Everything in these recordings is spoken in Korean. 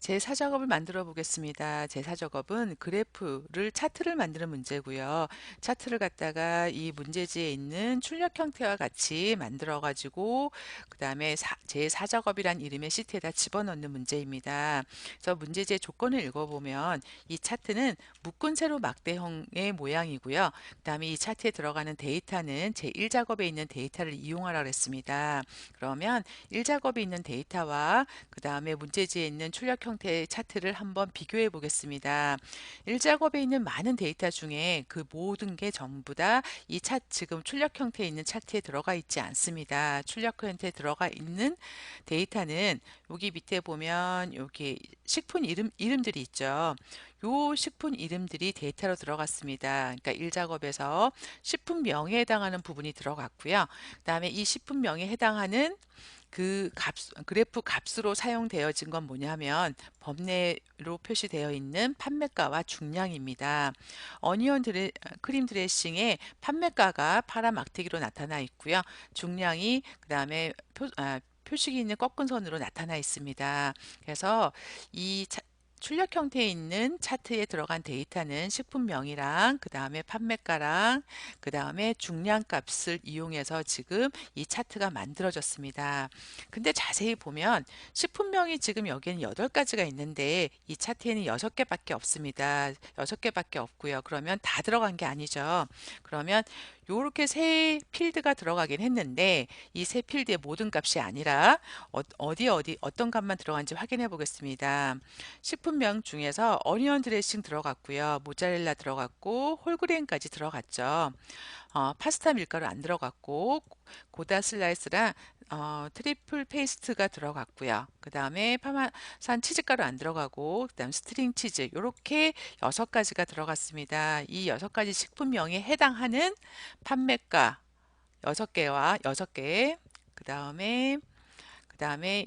제4작업을 만들어 보겠습니다. 제4작업은 그래프를 차트를 만드는 문제고요. 차트를 갖다가 이 문제지에 있는 출력 형태와 같이 만들어 가지고 그 다음에 제4작업이란 이름의 시트에다 집어넣는 문제입니다. 그래서 문제지의 조건을 읽어보면 이 차트는 묶은 세로 막대형의 모양이고요. 그 다음에 이 차트에 들어가는 데이터는 제1작업에 있는 데이터를 이용하라 그랬습니다. 그러면 1작업에 있는 데이터와 그 다음에 문제지에 있는 출력 형태의 차트를 한번 비교해 보겠습니다. 1작업에 있는 많은 데이터 중에 그 모든 게 전부 다 이 지금 출력 형태에 있는 차트에 들어가 있지 않습니다. 출력 형태에 들어가 있는 데이터는 여기 밑에 보면 여기 식품 이름들이 있죠. 요 식품 이름들이 데이터로 들어갔습니다. 그러니까 1작업에서 식품명에 해당하는 부분이 들어갔고요. 그 다음에 이 식품명에 해당하는 그래프 값으로 사용되어진 건 뭐냐면 범례로 표시되어 있는 판매가와 중량입니다. 크림 드레싱의 판매가가 파란 막대기로 나타나 있고요. 중량이 그 다음에 표식이 있는 꺾은 선으로 나타나 있습니다. 그래서 이 출력 형태에 있는 차트에 들어간 데이터는 식품명이랑 그 다음에 판매가랑 그 다음에 중량 값을 이용해서 지금 이 차트가 만들어졌습니다. 근데 자세히 보면 식품명이 지금 여기에는 8가지가 있는데 이 차트에는 6개밖에 없습니다. 6개밖에 없고요. 그러면 다 들어간 게 아니죠. 그러면 요렇게 세 필드가 들어가긴 했는데 이 세 필드의 모든 값이 아니라 어떤 값만 들어간지 확인해 보겠습니다. 식품명 중에서 어니언 드레싱 들어갔고요. 모짜렐라 들어갔고 홀그레인까지 들어갔죠. 파스타 밀가루 안 들어갔고 고다 슬라이스랑 트리플 페이스트가 들어갔고요. 그 다음에 파마산 치즈가루 안 들어가고 그 다음 스트링 치즈 요렇게 6가지가 들어갔습니다. 이 6가지 식품명에 해당하는 판매가 6개와 6개 그 다음에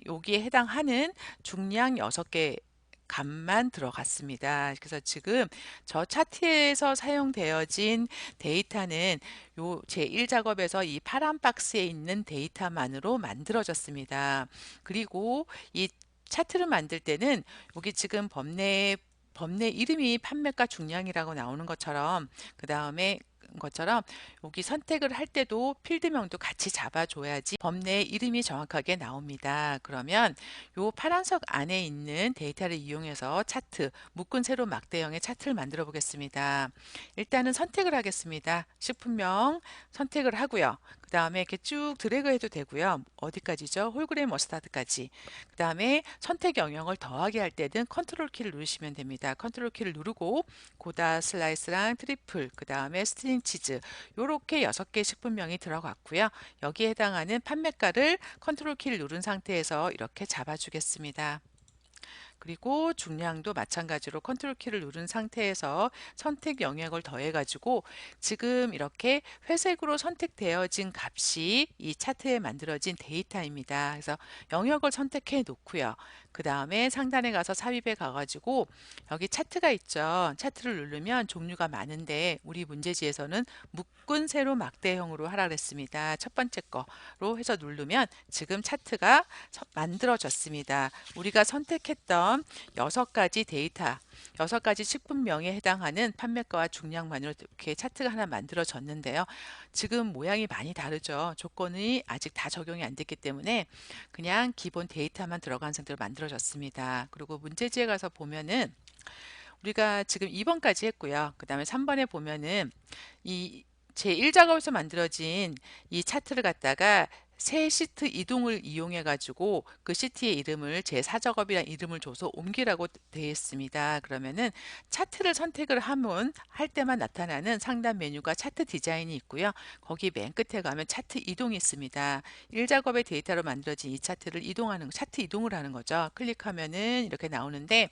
여기에 해당하는 중량 6개 값만 들어갔습니다. 그래서 지금 저 차트에서 사용되어진 데이터는 요 제1작업에서 이 파란 박스에 있는 데이터만으로 만들어졌습니다. 그리고 이 차트를 만들 때는 여기 지금 범례 이름이 판매가 중량이라고 나오는 것처럼 여기 선택을 할 때도 필드명도 같이 잡아줘야지 범례 이름이 정확하게 나옵니다. 그러면 요 파란색 안에 있는 데이터를 이용해서 묶은 세로 막대형의 차트를 만들어 보겠습니다. 일단은 선택을 하겠습니다. 식품명 선택을 하고요. 그 다음에 이렇게 쭉 드래그 해도 되고요. 어디까지죠? 홀그레인 머스타드까지. 그 다음에 선택 영역을 더하기 할 때는 컨트롤 키를 누르시면 됩니다. 컨트롤 키를 누르고 고다 슬라이스랑 트리플 그 다음에 스트링 치즈 요렇게 6개 식품명이 들어갔고요. 여기에 해당하는 판매가를 컨트롤 키를 누른 상태에서 이렇게 잡아주겠습니다. 그리고 중량도 마찬가지로 컨트롤 키를 누른 상태에서 선택 영역을 더해 가지고 지금 이렇게 회색으로 선택되어진 값이 이 차트에 만들어진 데이터입니다. 그래서 영역을 선택해 놓고요. 그 다음에 상단에 가서 삽입에 가가지고 여기 차트가 있죠. 차트를 누르면 종류가 많은데 우리 문제지에서는 묶은 세로 막대형으로 하라 그랬습니다. 첫 번째 거로 해서 누르면 지금 차트가 만들어졌습니다. 우리가 선택했던 6가지 식품명에 해당하는 판매가와 중량만으로 이렇게 차트가 하나 만들어졌는데요. 지금 모양이 많이 다르죠. 조건이 아직 다 적용이 안 됐기 때문에 그냥 기본 데이터만 들어간 상태로 만들어졌습니다. 그리고 문제지에 가서 보면은 우리가 지금 2번까지 했고요. 그 다음에 3번에 보면은 이 제1작업에서 만들어진 이 차트를 갖다가 새 시트 이동을 이용해 가지고 그 시트의 이름을 제4작업이라는 이름을 줘서 옮기라고 되어 있습니다. 그러면은 차트를 선택을 하면 할 때만 나타나는 상단 메뉴가 차트 디자인이 있고요. 거기 맨 끝에 가면 차트 이동이 있습니다. 1작업의 데이터로 만들어진 이 차트를 차트 이동을 하는 거죠. 클릭하면은 이렇게 나오는데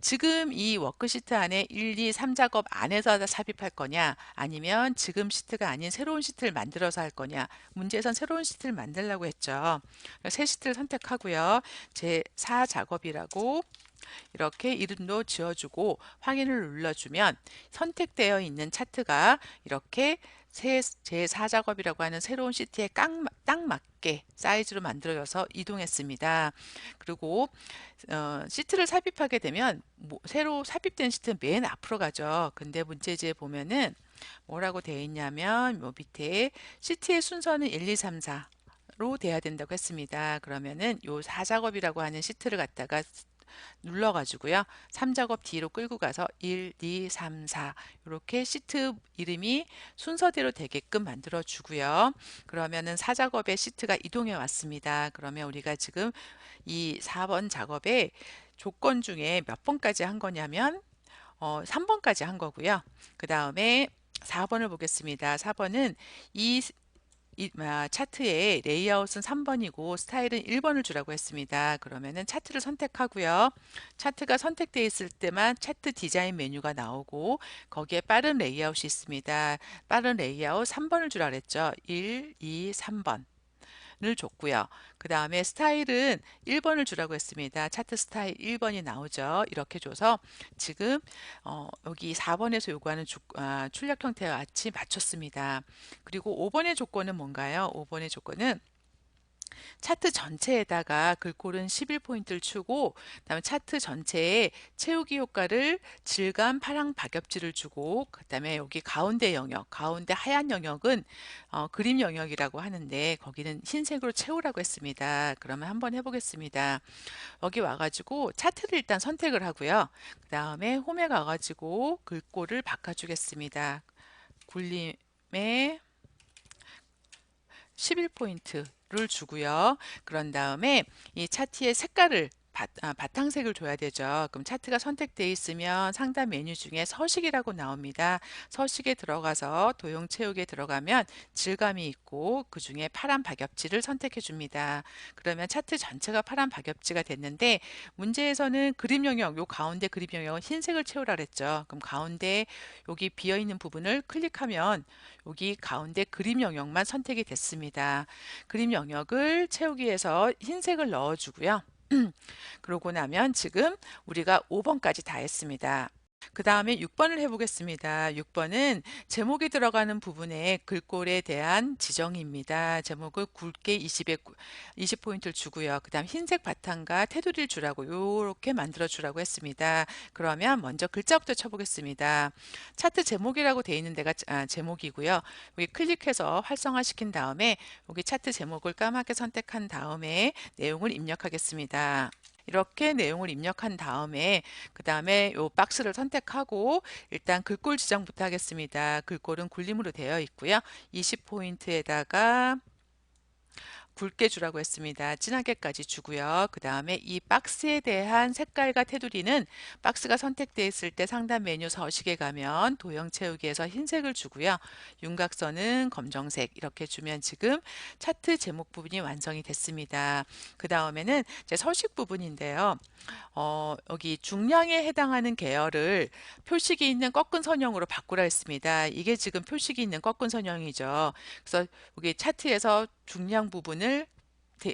지금 이 워크시트 안에 1, 2, 3작업 안에서 삽입할 거냐 아니면 지금 시트가 아닌 새로운 시트를 만들어서 할 거냐 문제에선 새로운 시트를 만들려고 했죠. 새 시트를 선택하고요. 제4작업이라고 이렇게 이름도 지어주고 확인을 눌러주면 선택되어 있는 차트가 이렇게 제4작업이라고 하는 새로운 시트에 딱 맞게 사이즈로 만들어져서 이동했습니다. 그리고 시트를 삽입하게 되면 새로 삽입된 시트는 맨 앞으로 가죠. 근데 문제지에 보면은 뭐라고 되어 있냐면 뭐 밑에 시트의 순서는 1, 2, 3, 4로 돼야 된다고 했습니다. 그러면은 요 4작업이라고 하는 시트를 갖다가 눌러가지고요. 3작업 뒤로 끌고 가서 1, 2, 3, 4 이렇게 시트 이름이 순서대로 되게끔 만들어 주고요. 그러면은 4작업의 시트가 이동해 왔습니다. 그러면 우리가 지금 이 4번 작업의 조건 중에 몇 번까지 한 거냐면 3번까지 한 거고요. 그 다음에 4번을 보겠습니다. 4번은 차트의 레이아웃은 3번이고 스타일은 1번을 주라고 했습니다. 그러면은 차트를 선택하고요. 차트가 선택되어 있을 때만 차트 디자인 메뉴가 나오고 거기에 빠른 레이아웃이 있습니다. 빠른 레이아웃 3번을 주라 그랬죠. 1, 2, 3번. 을 줬고요. 그 다음에 스타일은 1번을 주라고 했습니다. 차트 스타일 1번이 나오죠. 이렇게 줘서 지금 여기 4번에서 요구하는 출력 형태와 같이 맞췄습니다. 그리고 5번의 조건은 뭔가요? 5번의 조건은 차트 전체에다가 글꼴은 11포인트를 주고 그다음에 차트 전체에 채우기 효과를 질감 파랑 박엽지를 주고 그다음에 여기 가운데 영역, 가운데 하얀 영역은 그림 영역이라고 하는데 거기는 흰색으로 채우라고 했습니다. 그러면 한번 해보겠습니다. 여기 와가지고 차트를 일단 선택을 하고요. 그 다음에 홈에 가가지고 글꼴을 바꿔주겠습니다. 굴림에 11포인트를 주고요. 그런 다음에 이 차트의 색깔을 바탕색을 줘야 되죠. 그럼 차트가 선택되어 있으면 상단 메뉴 중에 서식이라고 나옵니다. 서식에 들어가서 도형 채우기에 들어가면 질감이 있고 그 중에 파란 박엽지를 선택해 줍니다. 그러면 차트 전체가 파란 박엽지가 됐는데 문제에서는 그림 영역, 요 가운데 그림 영역은 흰색을 채우라 그랬죠. 그럼 가운데 여기 비어 있는 부분을 클릭하면 여기 가운데 그림 영역만 선택이 됐습니다. 그림 영역을 채우기 위해서 흰색을 넣어주고요. 그러고 나면 지금 우리가 5번까지 다 했습니다. 그 다음에 6번을 해보겠습니다. 6번은 제목이 들어가는 부분에 글꼴에 대한 지정입니다. 제목을 굵게 20포인트를 주고요. 그 다음 흰색 바탕과 테두리를 주라고 이렇게 만들어 주라고 했습니다. 그러면 먼저 글자부터 쳐보겠습니다. 차트 제목이라고 되어 있는 데가 제목이고요. 여기 클릭해서 활성화시킨 다음에 여기 차트 제목을 까맣게 선택한 다음에 내용을 입력하겠습니다. 이렇게 내용을 입력한 다음에 그 다음에 요 박스를 선택하고 일단 글꼴 지정부터 하겠습니다. 글꼴은 굴림으로 되어 있고요. 20포인트에다가 굵게 주라고 했습니다. 진하게까지 주고요. 그 다음에 이 박스에 대한 색깔과 테두리는 박스가 선택되어 있을 때 상단 메뉴 서식에 가면 도형 채우기에서 흰색을 주고요. 윤곽선은 검정색 이렇게 주면 지금 차트 제목 부분이 완성이 됐습니다. 그 다음에는 이제 서식 부분인데요. 여기 중량에 해당하는 계열을 표식이 있는 꺾은 선형으로 바꾸라 했습니다. 이게 지금 표식이 있는 꺾은 선형이죠. 그래서 여기 차트에서 중량 부분을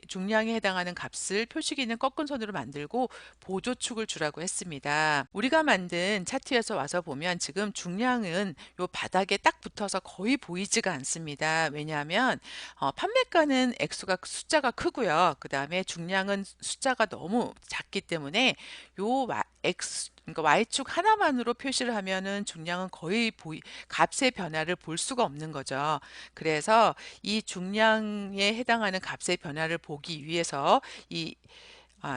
중량에 해당하는 값을 표식이 있는 꺾은 선으로 만들고 보조축을 주라고 했습니다. 우리가 만든 차트에서 와서 보면 지금 중량은 요 바닥에 딱 붙어서 거의 보이지가 않습니다. 왜냐하면 판매가는 액수가 숫자가 크고요. 그 다음에 중량은 숫자가 너무 작기 때문에 요 X 그러니까 Y축 하나만으로 표시를 하면은 중량은 거의 값의 변화를 볼 수가 없는 거죠. 그래서 이 중량에 해당하는 값의 변화를 보기 위해서 이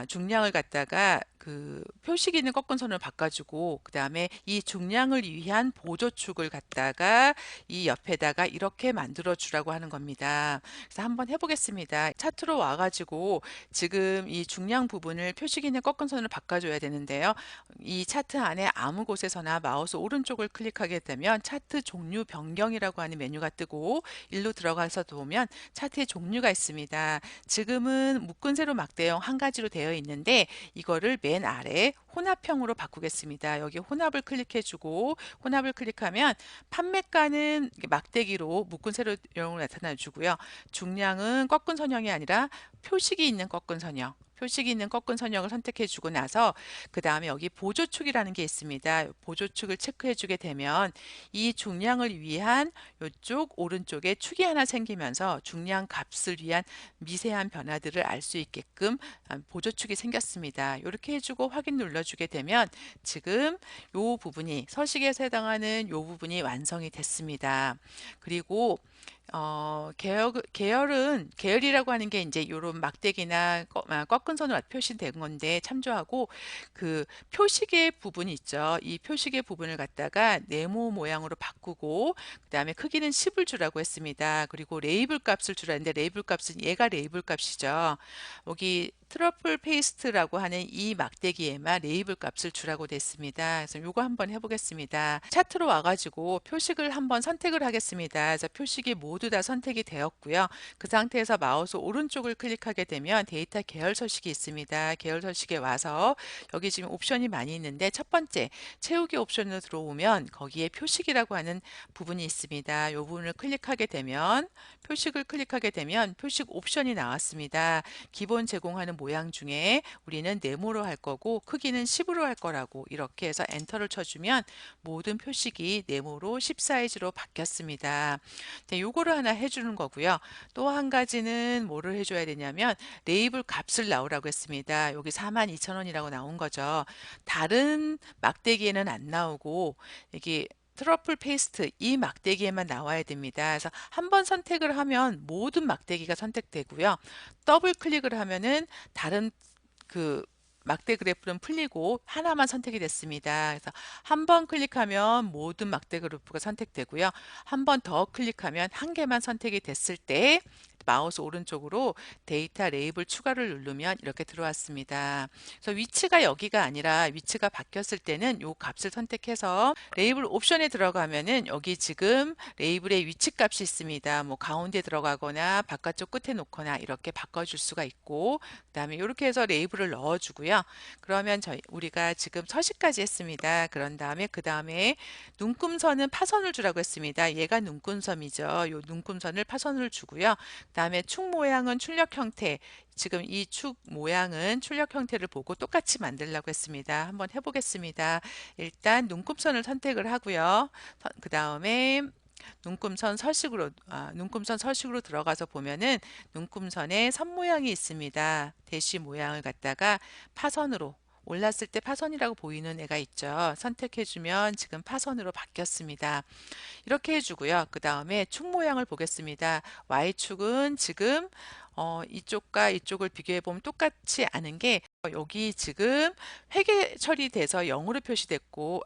중량을 갖다가 그 표식이 있는 꺾은 선을 바꿔주고 그 다음에 이 중량을 위한 보조축을 갖다가 이 옆에다가 이렇게 만들어 주라고 하는 겁니다. 그래서 한번 해보겠습니다. 차트로 와가지고 지금 이 중량 부분을 표식이 있는 꺾은 선을 바꿔줘야 되는데요. 이 차트 안에 아무 곳에서나 마우스 오른쪽을 클릭하게 되면 차트 종류 변경이라고 하는 메뉴가 뜨고 일로 들어가서 보면 차트의 종류가 있습니다. 지금은 묶은 세로 막대형 한 가지로 되어 있는데 이거를 맨 아래 혼합형으로 바꾸겠습니다. 여기 혼합을 클릭해주고 혼합을 클릭하면 판매가는 막대기로 묶은 세로형으로 나타나 주고요. 중량은 꺾은 선형이 아니라 표식이 있는 꺾은 선형. 표식이 있는 꺾은 선형을 선택해 주고 나서 그 다음에 여기 보조축이라는 게 있습니다. 보조축을 체크해 주게 되면 이 중량을 위한 이쪽 오른쪽에 축이 하나 생기면서 중량 값을 위한 미세한 변화들을 알 수 있게끔 보조축이 생겼습니다. 이렇게 해주고 확인 눌러주게 되면 지금 요 부분이 서식에서 해당하는 요 부분이 완성이 됐습니다. 그리고 계열이라고 하는 게 이제 요런 막대기나 꺾은 선으로 표시된 건데 참조하고 그 표식의 부분이 있죠. 이 표식의 부분을 갖다가 네모 모양으로 바꾸고 그다음에 크기는 10을 주라고 했습니다. 그리고 레이블 값을 주라 했는데 레이블 값은 얘가 레이블 값이죠. 여기 트러플 페이스트라고 하는 이 막대기에만 레이블 값을 주라고 됐습니다. 그래서 요거 한번 해보겠습니다. 차트로 와가지고 표식을 한번 선택을 하겠습니다. 그래서 표식이 모두 다 선택이 되었고요. 그 상태에서 마우스 오른쪽을 클릭하게 되면 데이터 계열 서식이 있습니다. 계열 서식에 와서 여기 지금 옵션이 많이 있는데 첫 번째 채우기 옵션으로 들어오면 거기에 표식이라고 하는 부분이 있습니다. 이 부분을 클릭하게 되면 표식을 클릭하게 되면 표식 옵션이 나왔습니다. 기본 제공하는 모양 중에 우리는 네모로 할 거고 크기는 10으로 할 거라고 이렇게 해서 엔터를 쳐주면 모든 표식이 네모로 10 사이즈로 바뀌었습니다. 네, 요거를 하나 해주는 거고요. 또 한 가지는 뭐를 해줘야 되냐면 레이블 값을 나오라고 했습니다. 여기 42,000원이라고 나온 거죠. 다른 막대기에는 안 나오고 여기 트러플 페이스트 이 막대기에만 나와야 됩니다. 그래서 한번 선택을 하면 모든 막대기가 선택되고요. 더블 클릭을 하면은 다른 그 막대 그래프는 풀리고 하나만 선택이 됐습니다. 그래서 한 번 클릭하면 모든 막대 그래프가 선택되고요. 한 번 더 클릭하면 한 개만 선택이 됐을 때 마우스 오른쪽으로 데이터 레이블 추가를 누르면 이렇게 들어왔습니다. 그래서 위치가 여기가 아니라 위치가 바뀌었을 때는 이 값을 선택해서 레이블 옵션에 들어가면은 여기 지금 레이블의 위치 값이 있습니다. 뭐 가운데 들어가거나 바깥쪽 끝에 놓거나 이렇게 바꿔줄 수가 있고 그다음에 이렇게 해서 레이블을 넣어주고요. 그러면 우리가 지금 서식까지 했습니다. 그런 다음에 그 다음에 눈금선은 파선을 주라고 했습니다. 얘가 눈금선이죠. 이 눈금선을 파선을 주고요. 그다음에 축 모양은 출력 형태. 지금 이 축 모양은 출력 형태를 보고 똑같이 만들려고 했습니다. 한번 해보겠습니다. 일단 눈금선을 선택을 하고요. 그 다음에 눈금선 서식으로 들어가서 보면은 눈금선에 선 모양이 있습니다. 대시 모양을 갖다가 파선으로 올랐을 때 파선이라고 보이는 애가 있죠. 선택해주면 지금 파선으로 바뀌었습니다. 이렇게 해주고요. 그 다음에 축 모양을 보겠습니다. Y축은 지금 이쪽과 이쪽을 비교해 보면 똑같지 않은 게 여기 지금 회계 처리돼서 0으로 표시됐고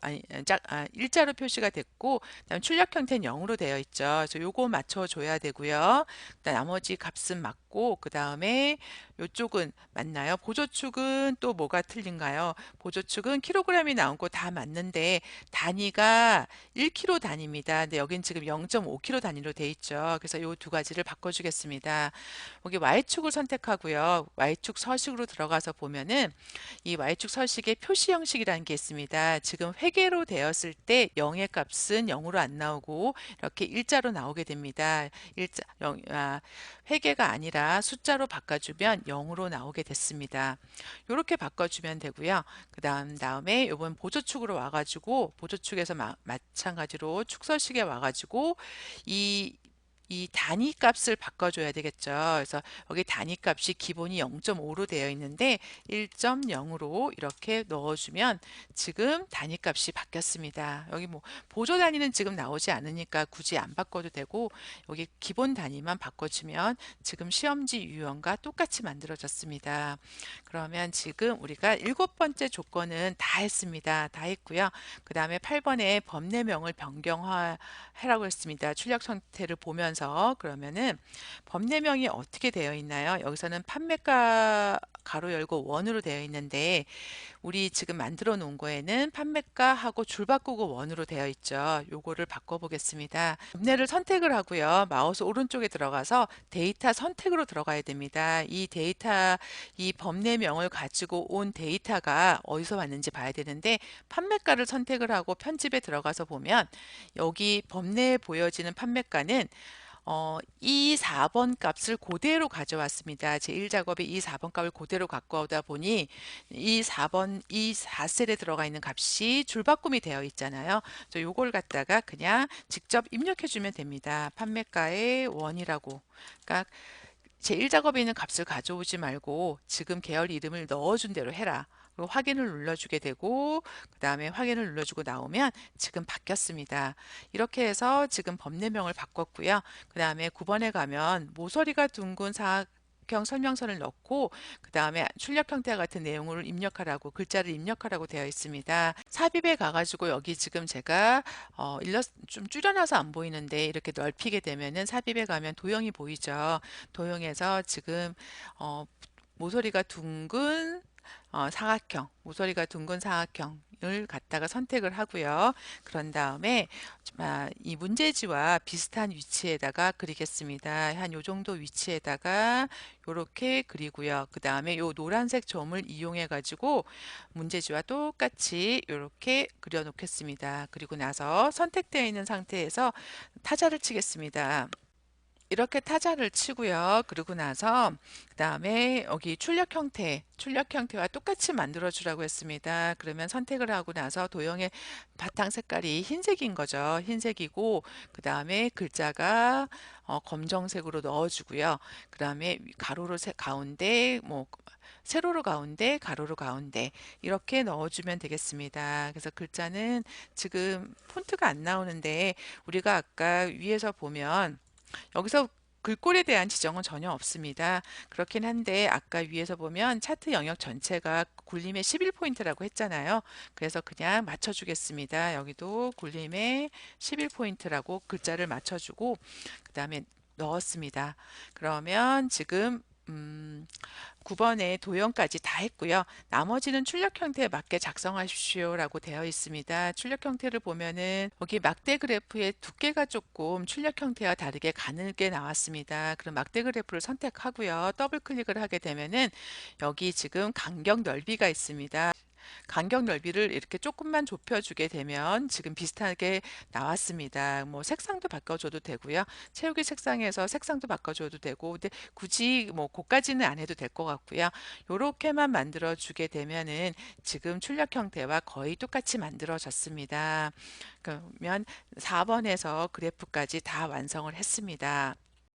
일자로 표시가 됐고 그다음 출력 형태는 0으로 되어 있죠. 그래서 요거 맞춰 줘야 되고요. 그다음 나머지 값은 맞고 그다음에 요쪽은 맞나요? 보조축은 또 뭐가 틀린가요? 보조축은 킬로그램이 나온 거 다 맞는데 단위가 1kg 단위입니다. 근데 여긴 지금 0.5kg 단위로 돼 있죠. 그래서 요 두 가지를 바꿔주겠습니다. 여기 Y축을 선택하고요. Y축 서식으로 들어가서 보면은 이 Y축 서식에 표시 형식이라는 게 있습니다. 지금 회계로 되었을 때 0의 값은 0으로 안 나오고 이렇게 일자로 나오게 됩니다. 회계가 아니라 숫자로 바꿔주면 0으로 나오게 됐습니다. 이렇게 바꿔주면 되고요. 다음에 이번 보조축으로 와가지고 보조축에서 마찬가지로 축서식에 와가지고 이 단위 값을 바꿔줘야 되겠죠. 그래서 여기 단위 값이 기본이 0.5로 되어 있는데 1.0으로 이렇게 넣어주면 지금 단위 값이 바뀌었습니다. 여기 뭐 보조 단위는 지금 나오지 않으니까 굳이 안 바꿔도 되고 여기 기본 단위만 바꿔주면 지금 시험지 유형과 똑같이 만들어졌습니다. 그러면 지금 우리가 7번째 조건은 다 했습니다. 다 했고요. 그 다음에 8번에 법내명을 변경하라고 했습니다. 출력 상태를 보면서 그러면은 법내명이 어떻게 되어 있나요? 여기서는 판매가 가로 열고 원으로 되어 있는데 우리 지금 만들어 놓은 거에는 판매가하고 줄 바꾸고 원으로 되어 있죠. 요거를 바꿔보겠습니다. 법내를 선택을 하고요. 마우스 오른쪽에 들어가서 데이터 선택으로 들어가야 됩니다. 이 법내명을 가지고 온 데이터가 어디서 왔는지 봐야 되는데 판매가를 선택을 하고 편집에 들어가서 보면 여기 법내에 보여지는 판매가는 이 4번 값을 그대로 가져왔습니다. 제 1작업에 이 4번 값을 그대로 갖고 오다 보니 이 4번, 이 4셀에 들어가 있는 값이 줄바꿈이 되어 있잖아요. 그래서 요걸 갖다가 그냥 직접 입력해 주면 됩니다. 판매가의 원이라고. 그러니까 제 1작업에 있는 값을 가져오지 말고 지금 계열 이름을 넣어준 대로 해라. 그리고 확인을 눌러주게 되고 그 다음에 확인을 눌러주고 나오면 지금 바뀌었습니다. 이렇게 해서 지금 법례명을 바꿨고요. 그 다음에 9번에 가면 모서리가 둥근 사각형 설명서를 넣고 그 다음에 출력 형태와 같은 내용을 입력하라고 글자를 입력하라고 되어 있습니다. 삽입에 가가지고 여기 지금 제가 좀 줄여놔서 안 보이는데 이렇게 넓히게 되면은 삽입에 가면 도형이 보이죠. 도형에서 지금 어, 모서리가 둥근 사각형, 모서리가 둥근 사각형을 갖다가 선택을 하고요. 그런 다음에 이 문제지와 비슷한 위치에다가 그리겠습니다. 한 요 정도 위치에다가 요렇게 그리고요. 그 다음에 요 노란색 점을 이용해 가지고 문제지와 똑같이 요렇게 그려 놓겠습니다. 그리고 나서 선택되어 있는 상태에서 타자를 치겠습니다. 이렇게 타자를 치고요. 그러고 나서 그 다음에 여기 출력 형태와 똑같이 만들어 주라고 했습니다. 그러면 선택을 하고 나서 도형의 바탕 색깔이 흰색인 거죠. 흰색이고 그 다음에 글자가 검정색으로 넣어주고요. 그 다음에 가로로 가운데 뭐 세로로 가운데, 가로로 가운데 이렇게 넣어주면 되겠습니다. 그래서 글자는 지금 폰트가 안 나오는데 우리가 아까 위에서 보면 여기서 글꼴에 대한 지정은 전혀 없습니다. 그렇긴 한데 아까 위에서 보면 차트 영역 전체가 굴림의 11포인트라고 했잖아요. 그래서 그냥 맞춰주겠습니다. 여기도 굴림의 11포인트라고 글자를 맞춰주고 그 다음에 넣었습니다. 그러면 지금 9번에 도형까지 다 했고요. 나머지는 출력 형태에 맞게 작성하십시오 라고 되어 있습니다. 출력 형태를 보면은 여기 막대 그래프의 두께가 조금 출력 형태와 다르게 가늘게 나왔습니다. 그럼 막대 그래프를 선택하고요. 더블 클릭을 하게 되면은 여기 지금 간격 넓이가 있습니다. 간격 넓이를 이렇게 조금만 좁혀주게 되면 지금 비슷하게 나왔습니다. 뭐 색상도 바꿔줘도 되고요. 채우기 색상에서 색상도 바꿔줘도 되고, 근데 굳이 뭐 그까지는 안 해도 될 것 같고요. 요렇게만 만들어주게 되면은 지금 출력 형태와 거의 똑같이 만들어졌습니다. 그러면 4번에서 그래프까지 다 완성을 했습니다.